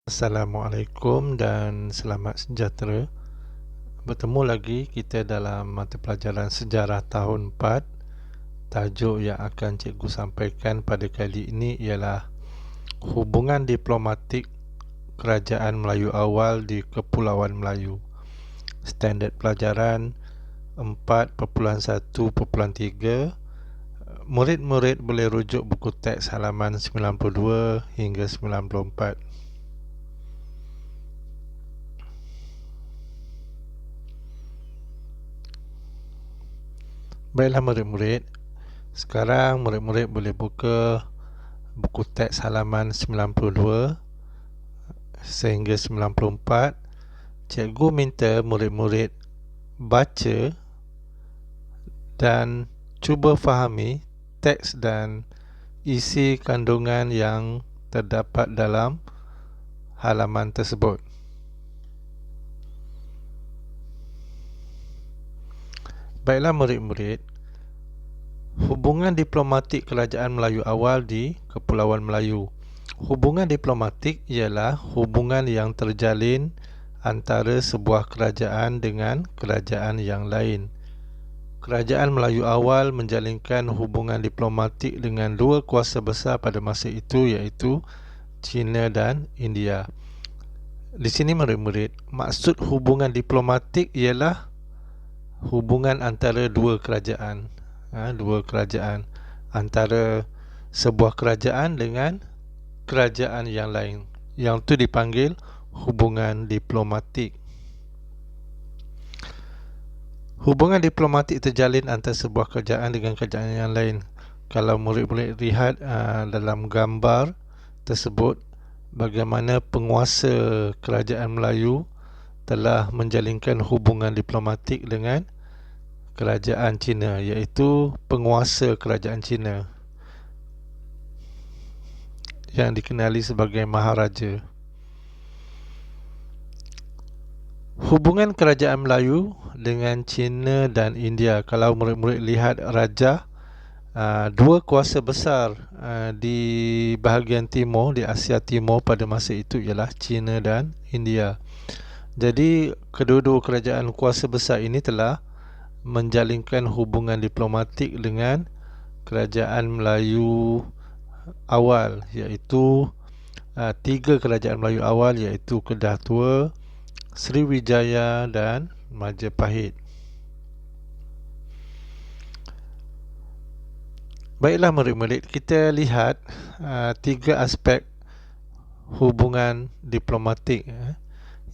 Assalamualaikum dan selamat sejahtera. Bertemu lagi kita dalam mata pelajaran sejarah tahun 4. Tajuk yang akan cikgu sampaikan pada kali ini ialah hubungan diplomatik Kerajaan Melayu awal di Kepulauan Melayu. Standard pelajaran 4.1.3. Murid-murid boleh rujuk buku teks halaman 92 hingga 94. Baiklah murid-murid, sekarang murid-murid boleh buka buku teks halaman 92 sehingga 94. Cikgu minta murid-murid baca dan cuba fahami teks dan isi kandungan yang terdapat dalam halaman tersebut. Baiklah murid-murid, hubungan diplomatik Kerajaan Melayu awal di Kepulauan Melayu. Hubungan diplomatik ialah hubungan yang terjalin antara sebuah kerajaan dengan kerajaan yang lain. Kerajaan Melayu awal menjalinkan hubungan diplomatik dengan dua kuasa besar pada masa itu, iaitu China dan India. Di sini murid-murid, maksud hubungan diplomatik ialah hubungan antara dua kerajaan, antara sebuah kerajaan dengan kerajaan yang lain. Yang itu dipanggil hubungan diplomatik. Hubungan diplomatik terjalin antara sebuah kerajaan dengan kerajaan yang lain. Kalau murid-murid lihat dalam gambar tersebut, bagaimana penguasa kerajaan Melayu telah menjalinkan hubungan diplomatik dengan kerajaan China, iaitu penguasa kerajaan China yang dikenali sebagai Maharaja. Hubungan kerajaan Melayu dengan China dan India, kalau murid-murid lihat rajah, dua kuasa besar di bahagian timur, di Asia Timur pada masa itu ialah China dan India. Jadi kedua-dua kerajaan kuasa besar ini telah menjalinkan hubungan diplomatik dengan Kerajaan Melayu awal, iaitu tiga kerajaan Melayu awal, iaitu Kedah Tua, Sriwijaya dan Majapahit. Baiklah murid-murid, kita lihat tiga aspek hubungan diplomatik.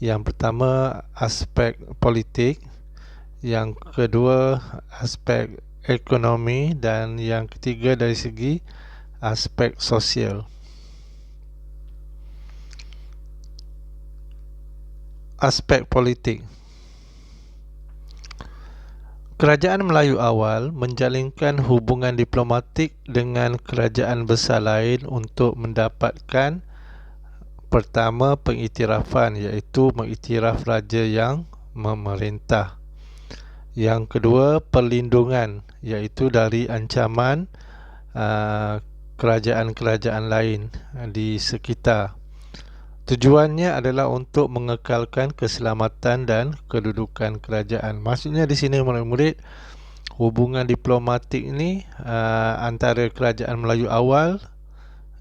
Yang pertama, aspek politik. Yang kedua, aspek ekonomi. Dan yang ketiga, dari segi aspek sosial. Aspek politik. Kerajaan Melayu awal menjalinkan hubungan diplomatik dengan kerajaan besar lain untuk mendapatkan pertama, pengiktirafan, iaitu mengiktiraf raja yang memerintah. Yang kedua, perlindungan, iaitu dari ancaman kerajaan-kerajaan lain di sekitar. Tujuannya adalah untuk mengekalkan keselamatan dan kedudukan kerajaan. Maksudnya di sini murid-murid, hubungan diplomatik ini antara kerajaan Melayu awal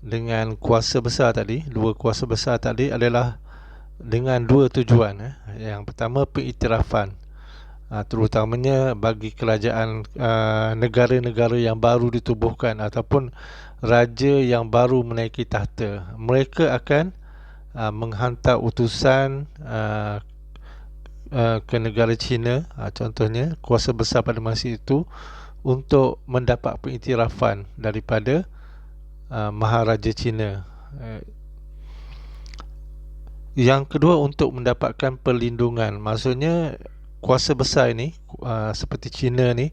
dengan kuasa besar tadi, dua kuasa besar tadi adalah dengan dua tujuan. Yang pertama, pengiktirafan, terutamanya bagi kerajaan negara-negara yang baru ditubuhkan ataupun raja yang baru menaiki tahta. Mereka akan menghantar utusan ke negara China, contohnya kuasa besar pada masa itu, untuk mendapat pengiktirafan daripada Maharaja China. Yang kedua, untuk mendapatkan perlindungan. Maksudnya kuasa besar ini seperti China ni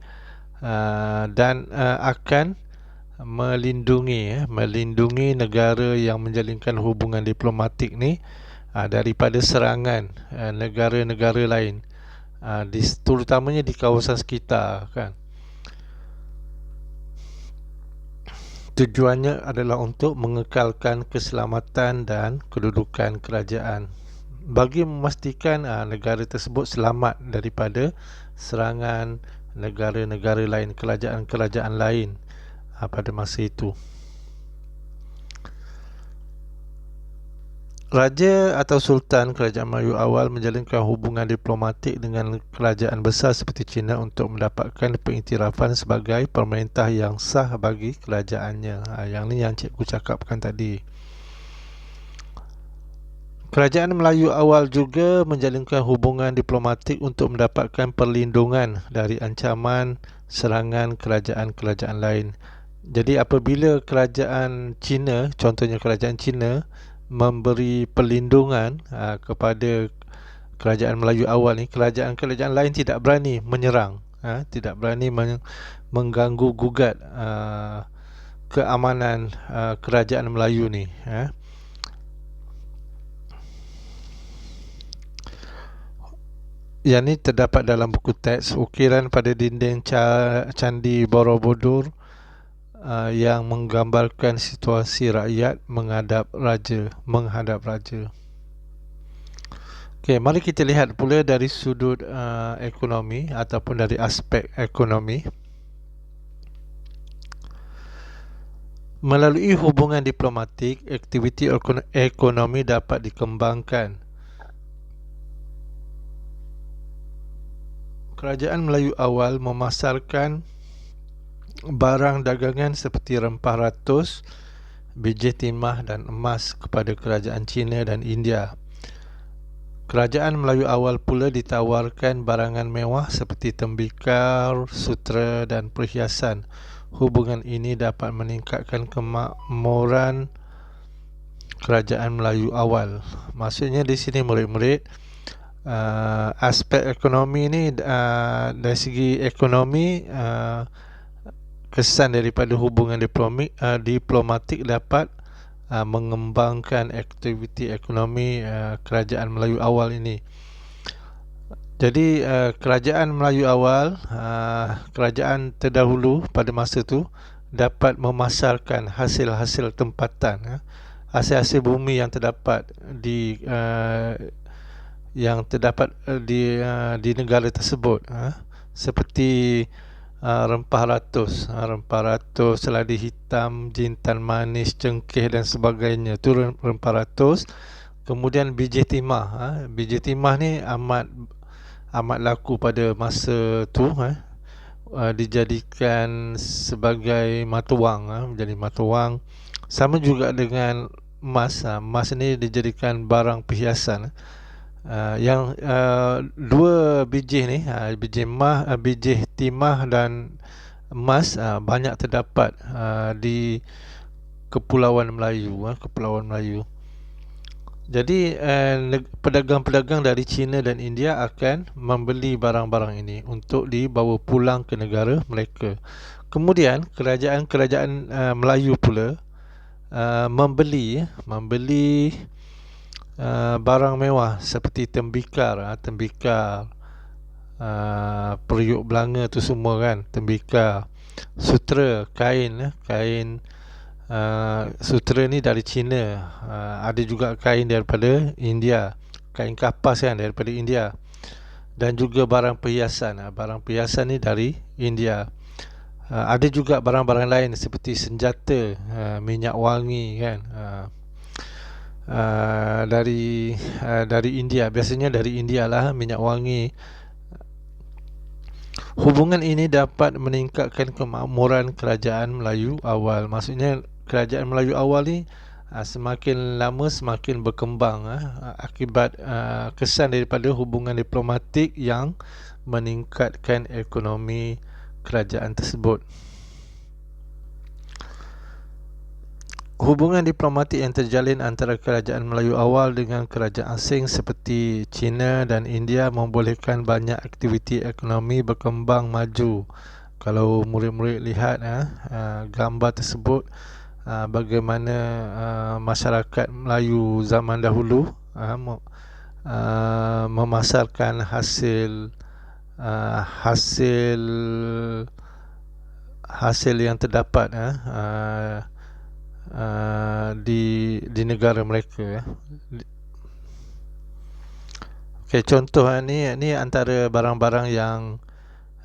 dan akan melindungi negara yang menjalinkan hubungan diplomatik ni daripada serangan negara-negara lain, terutamanya di kawasan sekitar, kan. Tujuannya adalah untuk mengekalkan keselamatan dan kedudukan kerajaan bagi memastikan negara tersebut selamat daripada serangan negara-negara lain, kerajaan-kerajaan lain pada masa itu. Raja atau Sultan Kerajaan Melayu awal menjalinkan hubungan diplomatik dengan kerajaan besar seperti China untuk mendapatkan pengiktirafan sebagai pemerintah yang sah bagi kerajaannya. Yang ni yang cikgu cakapkan tadi. Kerajaan Melayu awal juga menjalinkan hubungan diplomatik untuk mendapatkan perlindungan dari ancaman serangan kerajaan-kerajaan lain. Jadi apabila kerajaan China, contohnya kerajaan China memberi perlindungan kepada kerajaan Melayu awal ni, kerajaan-kerajaan lain tidak berani menyerang, tidak berani mengganggu gugat keamanan kerajaan Melayu ni. Yang ni terdapat dalam buku teks ukiran pada dinding Candi Borobudur yang menggambarkan situasi rakyat menghadap raja. Okey, mari kita lihat pula dari sudut ekonomi ataupun dari aspek ekonomi. Melalui hubungan diplomatik, aktiviti ekonomi dapat dikembangkan. Kerajaan Melayu awal memasarkan barang dagangan seperti rempah ratus, biji timah dan emas kepada kerajaan China dan India. Kerajaan Melayu awal pula ditawarkan barangan mewah seperti tembikar, sutera dan perhiasan. Hubungan ini dapat meningkatkan kemakmuran kerajaan Melayu awal. Maksudnya di sini murid-murid, aspek ekonomi ni dari segi ekonomi, kesan daripada hubungan diplomatik dapat mengembangkan aktiviti ekonomi kerajaan Melayu awal ini. Jadi kerajaan Melayu awal, kerajaan terdahulu pada masa itu dapat memasarkan hasil-hasil tempatan, hasil-hasil bumi yang terdapat di di negara tersebut, seperti rempah ratus, seladi hitam, jintan manis, cengkeh dan sebagainya. Itu rempah ratus. Kemudian biji timah, biji timah ni amat laku pada masa tu, dijadikan sebagai mata wang, menjadi mata wang. Sama juga dengan emas, emas ni dijadikan barang perhiasan. Yang dua biji ni, biji timah dan emas banyak terdapat di Kepulauan Melayu. Jadi pedagang-pedagang dari China dan India akan membeli barang-barang ini untuk dibawa pulang ke negara mereka. Kemudian kerajaan-kerajaan Melayu pula membeli barang mewah seperti tembikar, periuk belanga tu semua kan, tembikar, sutera, kain, sutera ni dari China, ada juga kain daripada India, kain kapas kan daripada India, dan juga barang perhiasan ni dari India. Ada juga barang-barang lain seperti senjata, minyak wangi kan, dari India. Biasanya dari India lah minyak wangi. Hubungan ini dapat meningkatkan kemakmuran kerajaan Melayu awal. Maksudnya kerajaan Melayu awal ni semakin lama semakin berkembang akibat kesan daripada hubungan diplomatik yang meningkatkan ekonomi kerajaan tersebut. Hubungan diplomatik yang terjalin antara kerajaan Melayu awal dengan kerajaan asing seperti China dan India membolehkan banyak aktiviti ekonomi berkembang maju. Kalau murid-murid lihat gambar tersebut, bagaimana masyarakat Melayu zaman dahulu memasarkan hasil hasil yang terdapat di negara mereka. Okey, contoh ni antara barang-barang yang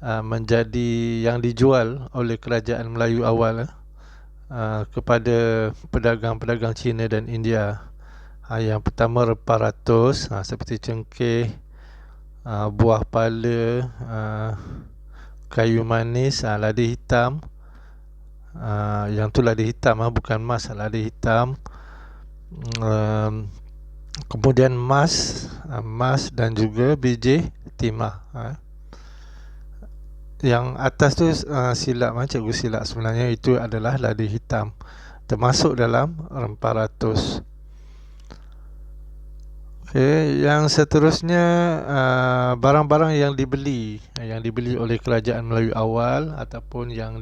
menjadi yang dijual oleh kerajaan Melayu awal kepada pedagang-pedagang Cina dan India. Yang pertama rempah ratus, seperti cengkeh, buah pala, kayu manis, lada hitam. Yang tu lada hitam, bukan emas, lada hitam. Kemudian emas dan juga biji timah. Yang atas tu silap, cikgu silap, sebenarnya itu adalah lada hitam, termasuk dalam rempah ratus. Okay, yang seterusnya barang-barang yang dibeli oleh kerajaan Melayu awal ataupun yang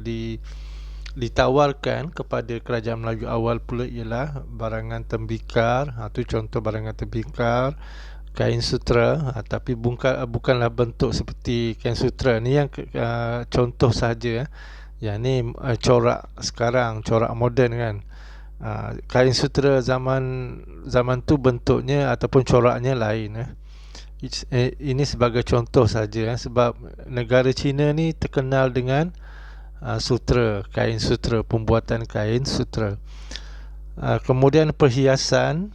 ditawarkan kepada kerajaan Melayu awal pula ialah barangan tembikar. Itu contoh barangan tembikar, kain sutera, tapi bukanlah bentuk seperti kain sutera. Ni yang contoh saja. Yang ni corak sekarang, corak moden kan. Kain sutera zaman tu bentuknya ataupun coraknya lain. Ini sebagai contoh saja, sebab negara China ni terkenal dengan sutera, kain sutera, pembuatan kain sutera. Kemudian perhiasan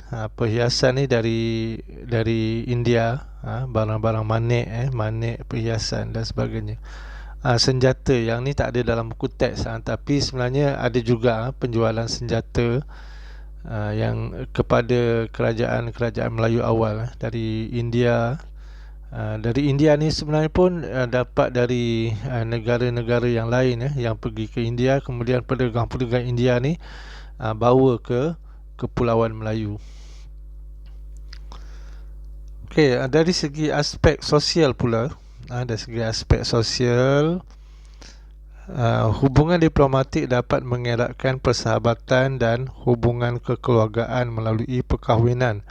ni dari India, barang-barang manik, perhiasan dan sebagainya. Senjata, yang ni tak ada dalam buku teks, tapi sebenarnya ada juga penjualan senjata yang kepada kerajaan Melayu awal dari India. Dari India ni sebenarnya pun dapat dari negara-negara yang lain yang pergi ke India, kemudian pedagang-pedagang India ni bawa ke Kepulauan Melayu. Okey, dari segi aspek sosial pula, dari segi aspek sosial, hubungan diplomatik dapat mengeratkan persahabatan dan hubungan kekeluargaan melalui perkahwinan.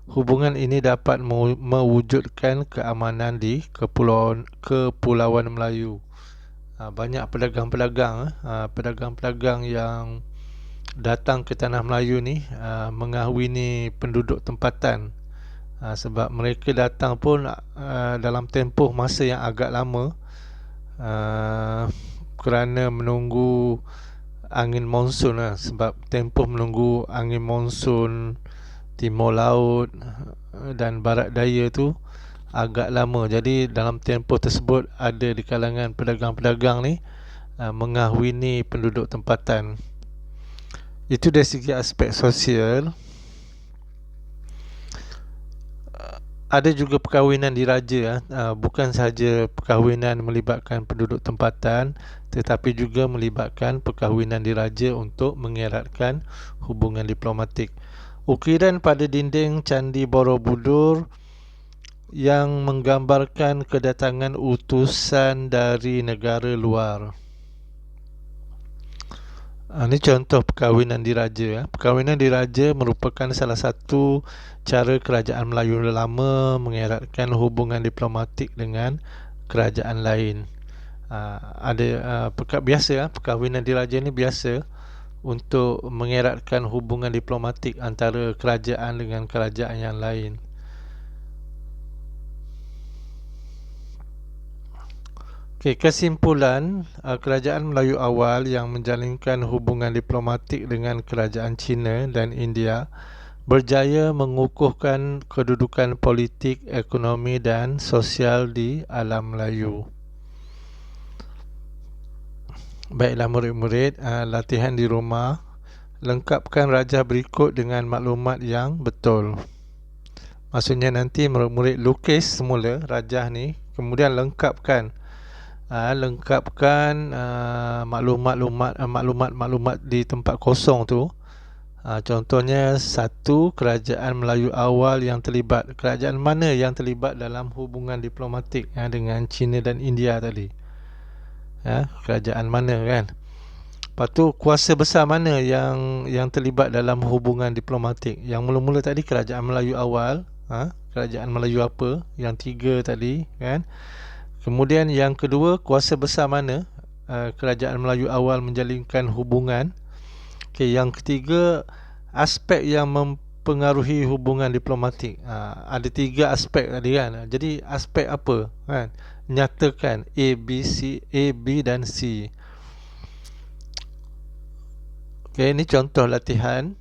Hubungan ini dapat mewujudkan keamanan di Kepulauan Melayu. Banyak pedagang-pedagang yang datang ke tanah Melayu ni mengahwini penduduk tempatan. Sebab mereka datang pun dalam tempoh masa yang agak lama, kerana menunggu angin monsun. Sebab tempoh menunggu angin monsun timur laut dan barat daya tu agak lama. Jadi dalam tempoh tersebut ada di kalangan pedagang-pedagang ni mengahwini penduduk tempatan. Itu dari segi aspek sosial. Ada juga perkahwinan diraja, bukan sahaja perkahwinan melibatkan penduduk tempatan, tetapi juga melibatkan perkahwinan diraja untuk mengeratkan hubungan diplomatik. Ukiran pada dinding Candi Borobudur yang menggambarkan kedatangan utusan dari negara luar. Ini contoh perkahwinan diraja. Perkahwinan diraja merupakan salah satu cara kerajaan Melayu lama mengeratkan hubungan diplomatik dengan kerajaan lain. Perkahwinan diraja ni biasa untuk mengeratkan hubungan diplomatik antara kerajaan dengan kerajaan yang lain. Okay, kesimpulan, kerajaan Melayu awal yang menjalinkan hubungan diplomatik dengan kerajaan China dan India berjaya mengukuhkan kedudukan politik, ekonomi dan sosial di alam Melayu. Baiklah murid-murid, latihan di rumah, lengkapkan rajah berikut dengan maklumat yang betul. Maksudnya nanti murid-murid lukis semula rajah ni, kemudian lengkapkan maklumat di tempat kosong tu. Contohnya, satu, kerajaan Melayu awal yang terlibat. Kerajaan mana yang terlibat dalam hubungan diplomatik dengan China dan India tadi? Kerajaan mana kan? Lepas tu, kuasa besar mana yang terlibat dalam hubungan diplomatik? Yang mula-mula tadi kerajaan Melayu awal. Kerajaan Melayu apa? Yang tiga tadi kan? Kemudian yang kedua, kuasa besar mana kerajaan Melayu awal menjalinkan hubungan. Okey, yang ketiga, aspek yang mempengaruhi hubungan diplomatik. Ada 3 aspek tadi kan. Jadi aspek apa kan? Nyatakan A, B, C, A, B dan C. Okey, ini contoh latihan.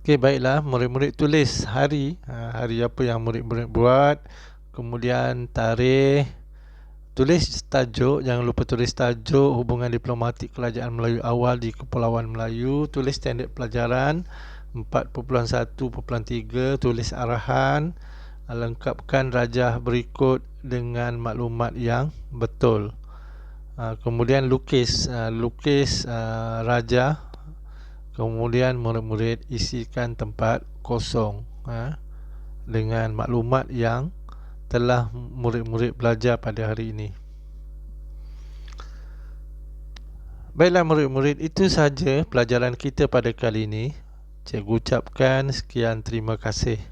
Okey, baiklah, murid-murid tulis hari, hari apa yang murid-murid buat, kemudian tarikh, tulis tajuk, jangan lupa tulis tajuk hubungan diplomatik kerajaan Melayu awal di Kepulauan Melayu, tulis standard pelajaran 4.1.3, tulis arahan, lengkapkan rajah berikut dengan maklumat yang betul. Kemudian lukis rajah. Kemudian murid-murid isikan tempat kosong dengan maklumat yang telah murid-murid belajar pada hari ini. Baiklah murid-murid, itu sahaja pelajaran kita pada kali ini. Cikgu ucapkan sekian terima kasih.